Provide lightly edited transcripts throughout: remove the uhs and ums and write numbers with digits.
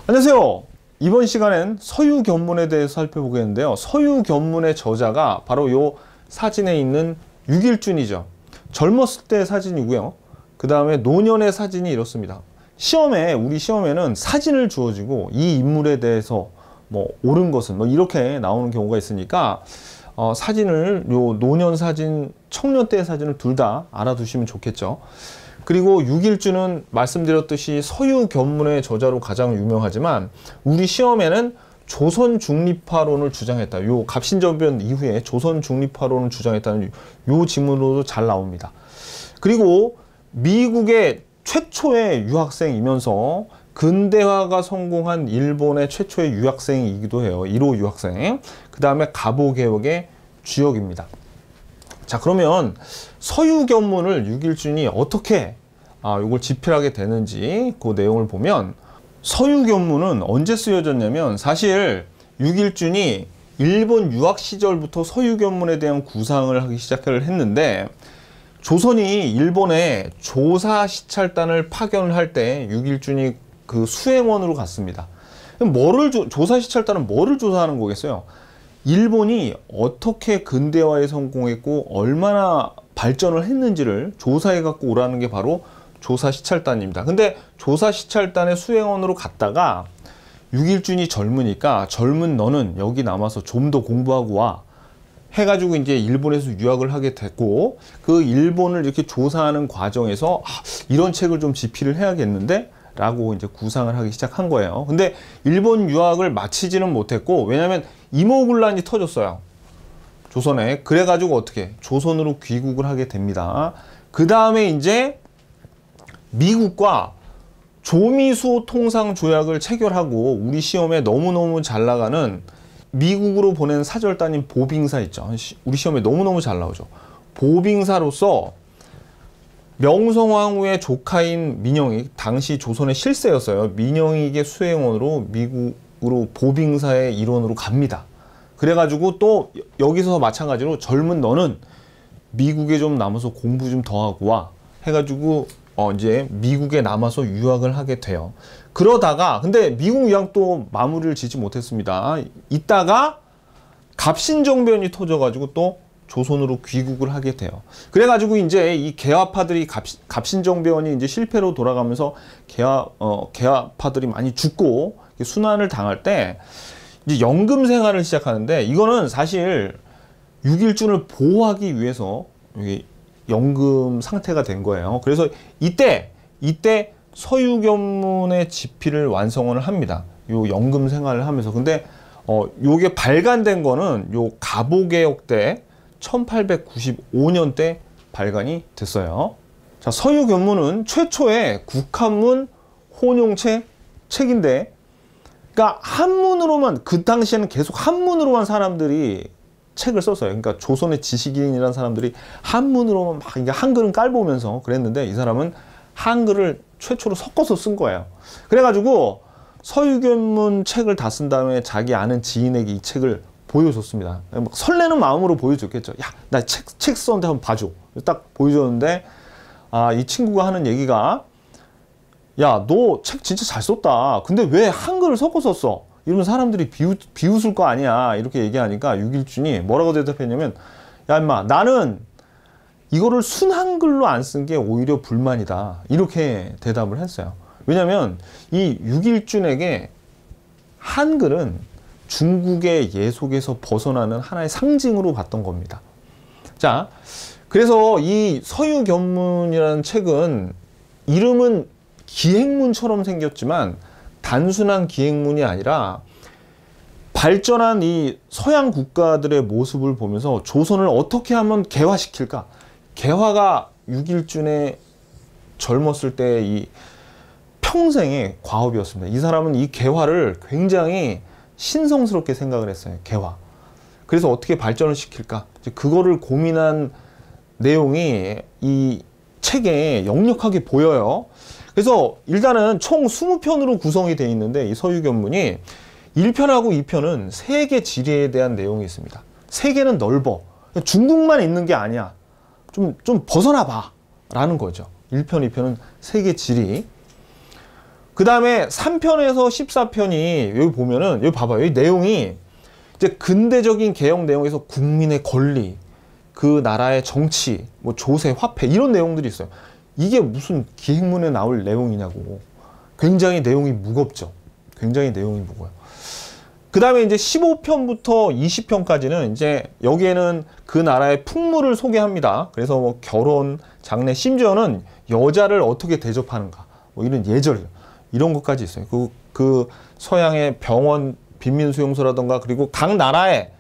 안녕하세요. 이번 시간엔 서유견문에 대해서 살펴보겠는데요. 서유견문의 저자가 바로 요 사진에 있는 유길준이죠. 젊었을 때 사진이고요. 그 다음에 노년의 사진이 이렇습니다. 우리 시험에는 사진을 주어지고 이 인물에 대해서 옳은 것은 이렇게 나오는 경우가 있으니까 사진을 요 노년 사진, 청년 때의 사진을 둘 다 알아두시면 좋겠죠. 그리고 유길준은 말씀드렸듯이 서유견문의 저자로 가장 유명하지만 우리 시험에는 조선 중립화론을 주장했다. 요 갑신정변 이후에 조선 중립화론을 주장했다는 요 지문으로도 잘 나옵니다. 그리고 미국의 최초의 유학생이면서 근대화가 성공한 일본의 최초의 유학생이기도 해요. 1호 유학생. 그 다음에 갑오개혁의 주역입니다. 자, 그러면 서유견문을 유길준이 어떻게 이걸 집필하게 되는지 그 내용을 보면, 서유견문은 언제 쓰여졌냐면 사실 유길준이 일본 유학 시절부터 서유견문에 대한 구상을 하기 시작을 했는데, 조선이 일본에 조사 시찰단을 파견을 할 때 유길준이 그 수행원으로 갔습니다. 조사 시찰단은 뭐를 조사하는 거겠어요? 일본이 어떻게 근대화에 성공했고 얼마나 발전을 했는지를 조사해 갖고 오라는 게 바로 조사 시찰단입니다. 근데 조사 시찰단의 수행원으로 갔다가 유길준이 젊으니까 젊은 너는 여기 남아서 좀 더 공부하고 와 해가지고 이제 일본에서 유학을 하게 됐고, 그 일본을 이렇게 조사하는 과정에서 이런 책을 좀 집필을 해야겠는데 라고 이제 구상을 하기 시작한 거예요. 근데 일본 유학을 마치지는 못했고, 왜냐면 임오군란이 터졌어요, 조선에. 그래가지고 어떻게 조선으로 귀국을 하게 됩니다. 그 다음에 이제 미국과 조미수 통상조약을 체결하고 우리 시험에 너무너무 잘 나가는 미국으로 보낸 사절단인 보빙사 있죠. 우리 시험에 너무너무 잘 나오죠. 보빙사로서 명성황후의 조카인 민영익, 당시 조선의 실세였어요. 민영익의 수행원으로 미국으로 보빙사의 일원으로 갑니다. 그래가지고 또 여기서 마찬가지로 젊은 너는 미국에 좀 남아서 공부 좀 더 하고 와 해가지고 이제 미국에 남아서 유학을 하게 돼요. 그러다가 근데 미국 유학도 마무리를 짓지 못했습니다. 이따가 갑신정변이 터져가지고 또 조선으로 귀국을 하게 돼요. 그래가지고 이제 이 개화파들이 갑신정변이 이제 실패로 돌아가면서 개화파들이 많이 죽고 순환을 당할 때 이제 연금 생활을 시작하는데, 이거는 사실 유길준을 보호하기 위해서 연금 상태가 된 거예요. 그래서 이때 서유견문의 집필을 완성을 합니다. 요 연금 생활을 하면서. 근데 요게 발간된 거는 요 갑오개혁 때 1895년 때 발간이 됐어요. 자, 서유견문은 최초의 국한문 혼용책인데, 그러니까 한문으로만, 그 당시에는 계속 한문으로만 사람들이 책을 썼어요. 그러니까 조선의 지식인이라는 사람들이 한문으로만 막 한글은 깔보면서 그랬는데, 이 사람은 한글을 최초로 섞어서 쓴 거예요. 그래가지고 서유견문 책을 다 쓴 다음에 자기 아는 지인에게 이 책을 보여줬습니다. 막 설레는 마음으로 보여줬겠죠. 야, 나 책 썼는데 한번 봐줘. 딱 보여줬는데, 이 친구가 하는 얘기가, 야, 너 책 진짜 잘 썼다. 근데 왜 한글을 섞어 썼어? 이러면 사람들이 비웃을 거 아니야. 이렇게 얘기하니까 유길준이 뭐라고 대답했냐면, 야, 임마, 나는 이거를 순한글로 안 쓴 게 오히려 불만이다. 이렇게 대답을 했어요. 왜냐면 이 유길준에게 한글은 중국의 예속에서 벗어나는 하나의 상징으로 봤던 겁니다. 자, 그래서 이 서유견문이라는 책은 이름은 기행문처럼 생겼지만 단순한 기행문이 아니라 발전한 이 서양 국가들의 모습을 보면서 조선을 어떻게 하면 개화시킬까? 개화가 유길준의 젊었을 때 이 평생의 과업이었습니다. 이 사람은 이 개화를 굉장히 신성스럽게 생각을 했어요. 개화. 그래서 어떻게 발전을 시킬까? 그거를 고민한 내용이 이 책에 역력하게 보여요. 그래서 일단은 총 20편으로 구성이 되어 있는데, 이 서유견문이 1편하고 2편은 세계 지리에 대한 내용이 있습니다. 세계는 넓어. 중국만 있는 게 아니야. 좀 벗어나 봐 라는 거죠. 1편, 2편은 세계 지리. 그 다음에 3편에서 14편이 여기 보면은 여기 봐봐요. 여기 내용이 이제 근대적인 개혁 내용에서 국민의 권리, 그 나라의 정치, 뭐 조세, 화폐 이런 내용들이 있어요. 이게 무슨 기획문에 나올 내용이냐고. 굉장히 내용이 무겁죠. 굉장히 내용이 무거워요. 그 다음에 이제 15편부터 20편까지는 이제 여기에는 그 나라의 풍물을 소개합니다. 그래서 뭐 결혼, 장례, 심지어는 여자를 어떻게 대접하는가, 뭐 이런 예절, 이런 것까지 있어요. 그 서양의 병원, 빈민수용소라던가 그리고 각 나라의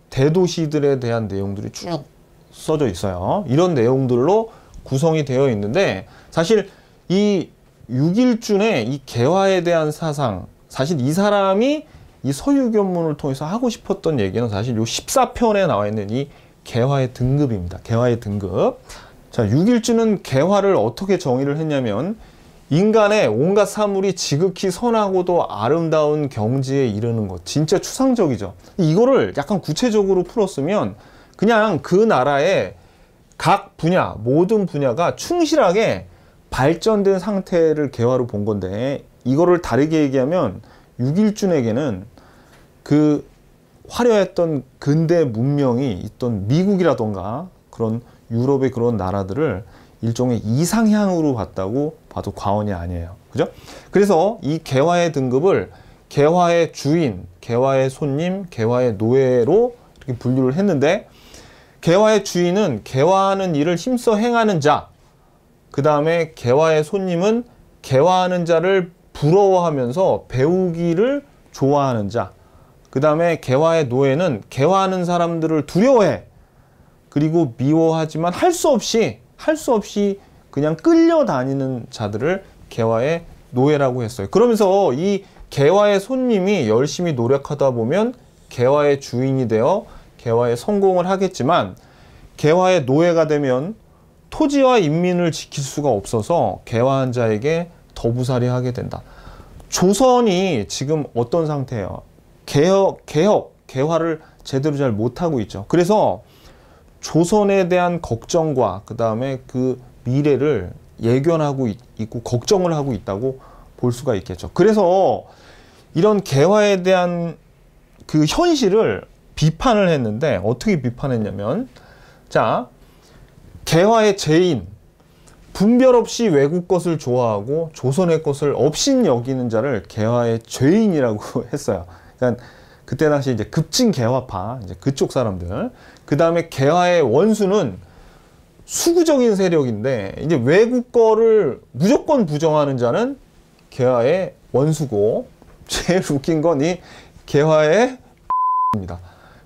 대도시들에 대한 내용들이 쭉 써져 있어요. 이런 내용들로 구성이 되어 있는데 사실 이 육일준의 이 개화에 대한 사상, 사실 이 사람이 이 서유견문을 통해서 하고 싶었던 얘기는 사실 요 14편에 나와 있는 이 개화의 등급입니다. 개화의 등급. 자, 육일준은 개화를 어떻게 정의를 했냐면 인간의 온갖 사물이 지극히 선하고도 아름다운 경지에 이르는 것. 진짜 추상적이죠. 이거를 약간 구체적으로 풀었으면 그냥 그 나라의 각 분야, 모든 분야가 충실하게 발전된 상태를 개화로 본 건데, 이거를 다르게 얘기하면 육일준에게는 그 화려했던 근대 문명이 있던 미국이라던가 그런 유럽의 그런 나라들을 일종의 이상향으로 봤다고 봐도 과언이 아니에요. 그죠? 그래서 이 개화의 등급을 개화의 주인, 개화의 손님, 개화의 노예로 이렇게 분류를 했는데, 개화의 주인은 개화하는 일을 힘써 행하는 자, 그 다음에 개화의 손님은 개화하는 자를 부러워하면서 배우기를 좋아하는 자, 그 다음에 개화의 노예는 개화하는 사람들을 두려워해. 그리고 미워하지만 할 수 없이 그냥 끌려다니는 자들을 개화의 노예라고 했어요. 그러면서 이 개화의 손님이 열심히 노력하다 보면 개화의 주인이 되어 개화의 성공을 하겠지만, 개화의 노예가 되면 토지와 인민을 지킬 수가 없어서 개화한 자에게 더부살이 하게 된다. 조선이 지금 어떤 상태예요? 개화를 제대로 잘 못하고 있죠. 그래서 조선에 대한 걱정과 그 다음에 그 미래를 예견하고 있고 걱정을 하고 있다고 볼 수가 있겠죠. 그래서 이런 개화에 대한 그 현실을 비판을 했는데, 어떻게 비판했냐면, 자, 개화의 죄인, 분별 없이 외국 것을 좋아하고 조선의 것을 업신 여기는 자를 개화의 죄인이라고 했어요. 그러니까 그때 당시 이제 급진 개화파, 이제 그쪽 사람들. 그 다음에 개화의 원수는 수구적인 세력인데, 이제 외국 거를 무조건 부정하는 자는 개화의 원수고, 제일 웃긴 건 이 개화의 입니다.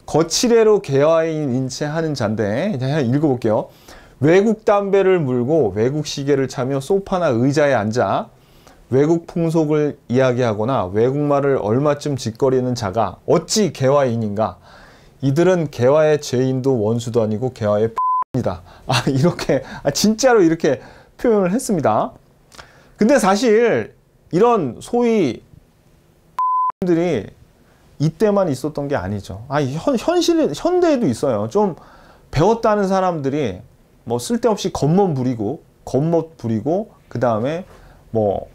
거칠애로 개화인 인체하는 자인데, 이제 읽어볼게요. 외국 담배를 물고 외국 시계를 차며 소파나 의자에 앉아 외국 풍속을 이야기하거나 외국말을 얼마쯤 짓거리는 자가 어찌 개화인인가? 이들은 개화의 죄인도 원수도 아니고 개화의 입니다. 이렇게 진짜로 이렇게 표현을 했습니다. 근데 사실 이런 소위 들이 이때만 있었던 게 아니죠. 현대에도 있어요. 좀 배웠다는 사람들이 뭐 쓸데없이 겉멋 부리고 그 다음에 뭐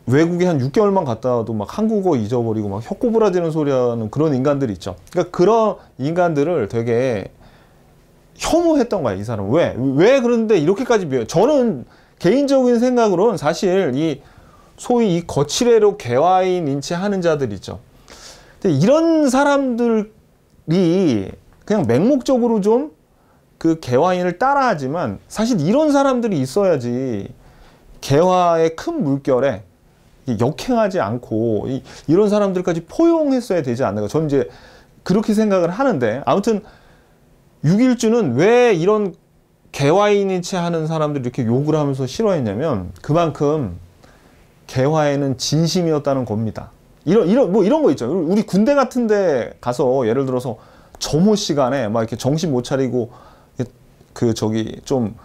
외국에 한 6개월만 갔다 와도 막 한국어 잊어버리고 막 혀꼬부라지는 소리 하는 그런 인간들이 있죠. 그러니까 그런 인간들을 되게 혐오했던 거야, 이 사람은. 왜 그런데 이렇게까지 비워요? 저는 개인적인 생각으로는 사실 이 소위 이 거칠애로 개화인 인체하는 자들 있죠. 근데 이런 사람들이 그냥 맹목적으로 좀 그 개화인을 따라하지만, 사실 이런 사람들이 있어야지 개화의 큰 물결에 역행하지 않고 이런 사람들까지 포용했어야 되지 않는가. 저는 이제 그렇게 생각을 하는데, 아무튼 육일주는 왜 이런 개화인인 채 하는 사람들이 이렇게 욕을 하면서 싫어했냐면, 그만큼 개화에는 진심이었다는 겁니다. 이런 거 있죠. 우리 군대 같은 데 가서 예를 들어서 점호 시간에 막 이렇게 정신 못 차리고 좀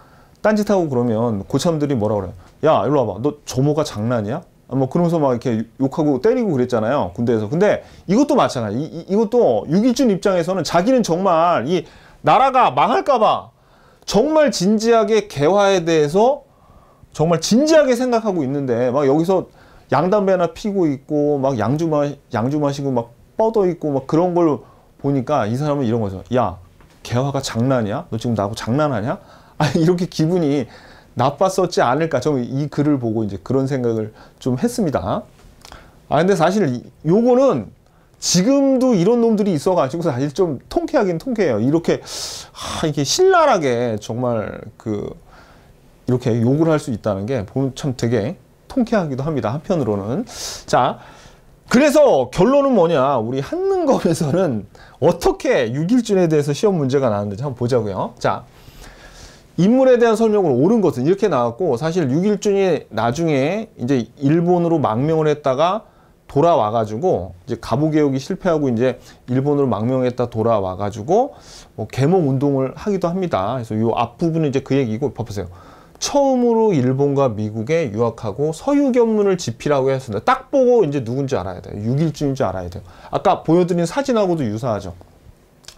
딴짓하고 그러면 고참들이 뭐라 그래요? 야, 일로 와봐. 너 점호가 장난이야? 뭐 그러면서 막 이렇게 욕하고 때리고 그랬잖아요, 군대에서. 근데 이것도 마찬가지. 이것도 육일준 입장에서는 자기는 정말 이 나라가 망할까봐 정말 진지하게 개화에 대해서 정말 진지하게 생각하고 있는데, 막 여기서 양담배 하나 피고 있고 막 양주 마시고 막 뻗어 있고 막 그런 걸 보니까 이 사람은 이런 거죠. 야, 개화가 장난이야? 너 지금 나하고 장난하냐? 아니, 이렇게 기분이 나빴었지 않을까? 저는 이 글을 보고 이제 그런 생각을 좀 했습니다. 아, 근데 사실 요거는 지금도 이런 놈들이 있어가지고 사실 좀 통쾌하긴 통쾌해요. 이렇게, 이게 신랄하게 정말 이렇게 욕을 할 수 있다는 게 보면 참 되게 통쾌하기도 합니다. 한편으로는. 자, 그래서 결론은 뭐냐? 우리 한능검에서는 어떻게 육일준에 대해서 시험 문제가 나왔는지 한번 보자고요. 자, 인물에 대한 설명을 옳은 것은 이렇게 나왔고, 사실 육일준이 나중에 이제 일본으로 망명을 했다가 돌아와가지고 이제 갑오개혁이 실패하고 이제 일본으로 망명했다 돌아와가지고 뭐 계몽 운동을 하기도 합니다. 그래서 이 앞부분은 이제 그 얘기고, 봐보세요. 처음으로 일본과 미국에 유학하고 서유견문을 집필하고 했습니다. 딱 보고 이제 누군지 알아야 돼요. 육일준인지 알아야 돼요. 아까 보여드린 사진하고도 유사하죠.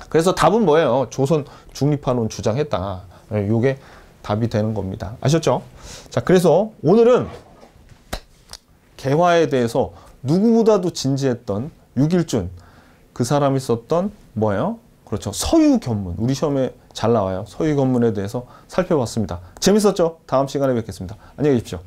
그래서 답은 뭐예요? 조선 중립화론 주장했다. 요게 답이 되는 겁니다. 아셨죠? 자, 그래서 오늘은 개화에 대해서 누구보다도 진지했던 육일준, 그 사람이 썼던 뭐예요? 그렇죠. 서유견문. 우리 시험에 잘 나와요. 서유견문에 대해서 살펴봤습니다. 재밌었죠? 다음 시간에 뵙겠습니다. 안녕히 계십시오.